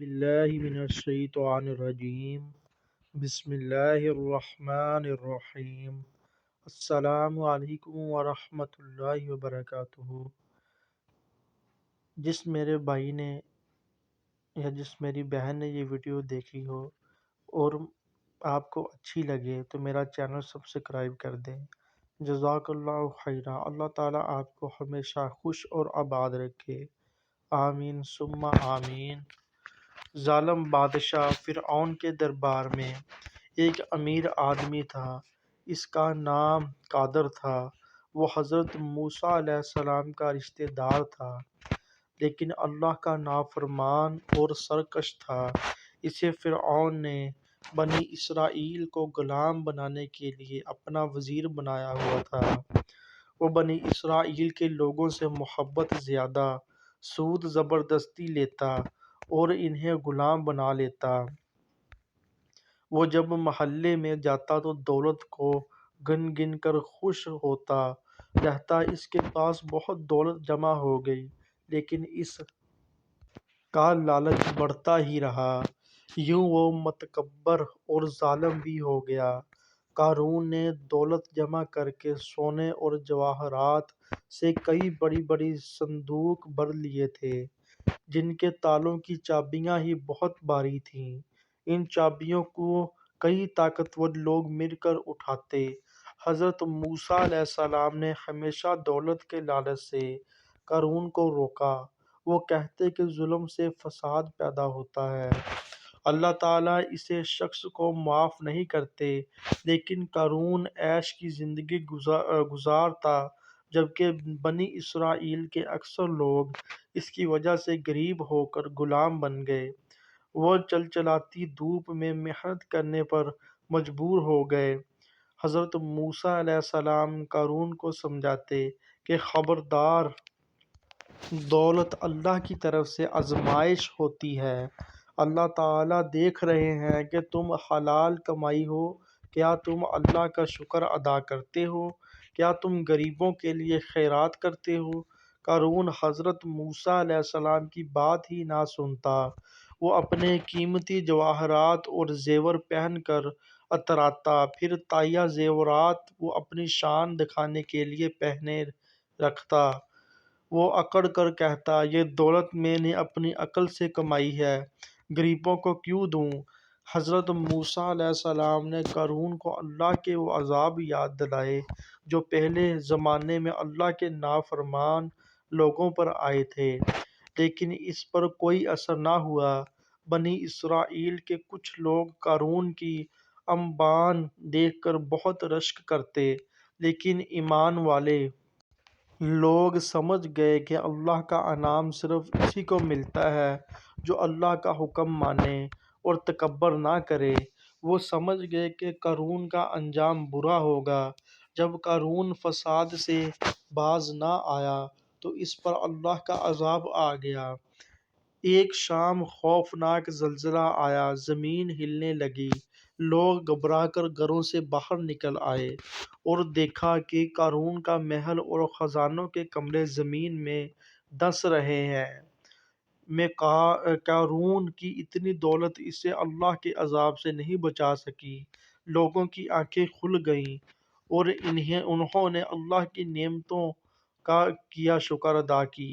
باللہ من الشیطان الرجیم بسم اللہ الرحمن الرحیم السلام علیکم ورحمۃ اللہ وبرکاتہ۔ جس میرے بھائی نے یا جس میری بہن نے یہ ویڈیو دیکھی ہو اور آپ کو اچھی لگے تو میرا چینل سبسکرائب کر دیں۔ جزاک اللہ خیرہ۔ اللہ تعالیٰ آپ کو ہمیشہ خوش اور آباد رکھے، آمین ثم آمین۔ ظالم بادشاہ فرعون کے دربار میں ایک امیر آدمی تھا، اس کا نام قادر تھا۔ وہ حضرت موسیٰ علیہ السلام کا رشتہ دار تھا، لیکن اللہ کا نافرمان اور سرکش تھا۔ اسے فرعون نے بنی اسرائیل کو غلام بنانے کے لیے اپنا وزیر بنایا ہوا تھا۔ وہ بنی اسرائیل کے لوگوں سے محبت زیادہ، سود زبردستی لیتا اور انہیں غلام بنا لیتا۔ وہ جب محلے میں جاتا تو دولت کو گن گن کر خوش ہوتا رہتا، اس کے پاس بہت دولت جمع ہو گئی، لیکن اس کا لالچ بڑھتا ہی رہا۔ یوں وہ متکبر اور ظالم بھی ہو گیا۔ قارون نے دولت جمع کر کے سونے اور جواہرات سے کئی بڑی بڑی صندوق بھر لیے تھے، جن کے تالوں کی چابیاں ہی بہت بھاری تھیں۔ ان چابیوں کو کئی طاقتور لوگ مل کر اٹھاتے۔ حضرت موسیٰ علیہ السلام نے ہمیشہ دولت کے لالچ سے قارون کو روکا۔ وہ کہتے کہ ظلم سے فساد پیدا ہوتا ہے، اللہ تعالیٰ اسے شخص کو معاف نہیں کرتے، لیکن قارون عیش کی زندگی گزارتا، جبکہ بنی اسرائیل کے اکثر لوگ اس کی وجہ سے غریب ہو کر غلام بن گئے۔ وہ چلچلاتی دھوپ میں محنت کرنے پر مجبور ہو گئے۔ حضرت موسیٰ علیہ السلام قارون کو سمجھاتے کہ خبردار، دولت اللہ کی طرف سے آزمائش ہوتی ہے۔ اللہ تعالیٰ دیکھ رہے ہیں کہ تم حلال کمائی ہو، کیا تم اللہ کا شکر ادا کرتے ہو؟ کیا تم غریبوں کے لیے خیرات کرتے ہو؟ قارون حضرت موسیٰ علیہ السلام کی بات ہی نہ سنتا۔ وہ اپنے قیمتی جواہرات اور زیور پہن کر اتراتا، پھر تائیہ زیورات وہ اپنی شان دکھانے کے لیے پہنے رکھتا۔ وہ اکڑ کر کہتا، یہ دولت میں نے اپنی عقل سے کمائی ہے، غریبوں کو کیوں دوں؟ حضرت موسیٰ علیہ السلام نے قارون کو اللہ کے وہ عذاب یاد دلائے جو پہلے زمانے میں اللہ کے نافرمان لوگوں پر آئے تھے، لیکن اس پر کوئی اثر نہ ہوا۔ بنی اسرائیل کے کچھ لوگ قارون کی انبان دیکھ کر بہت رشک کرتے، لیکن ایمان والے لوگ سمجھ گئے کہ اللہ کا انعام صرف اسی کو ملتا ہے جو اللہ کا حکم مانے اور تکبر نہ کرے۔ وہ سمجھ گئے کہ قارون کا انجام برا ہوگا۔ جب قارون فساد سے باز نہ آیا تو اس پر اللہ کا عذاب آ گیا۔ ایک شام خوفناک زلزلہ آیا، زمین ہلنے لگی، لوگ گھبرا کر گھروں سے باہر نکل آئے اور دیکھا کہ قارون کا محل اور خزانوں کے کمرے زمین میں دھنس رہے ہیں۔ میں قارون کی اتنی دولت اسے اللہ کے عذاب سے نہیں بچا سکی۔ لوگوں کی آنکھیں کھل گئیں اور انہوں نے اللہ کی نعمتوں کا کیا شکر ادا کی۔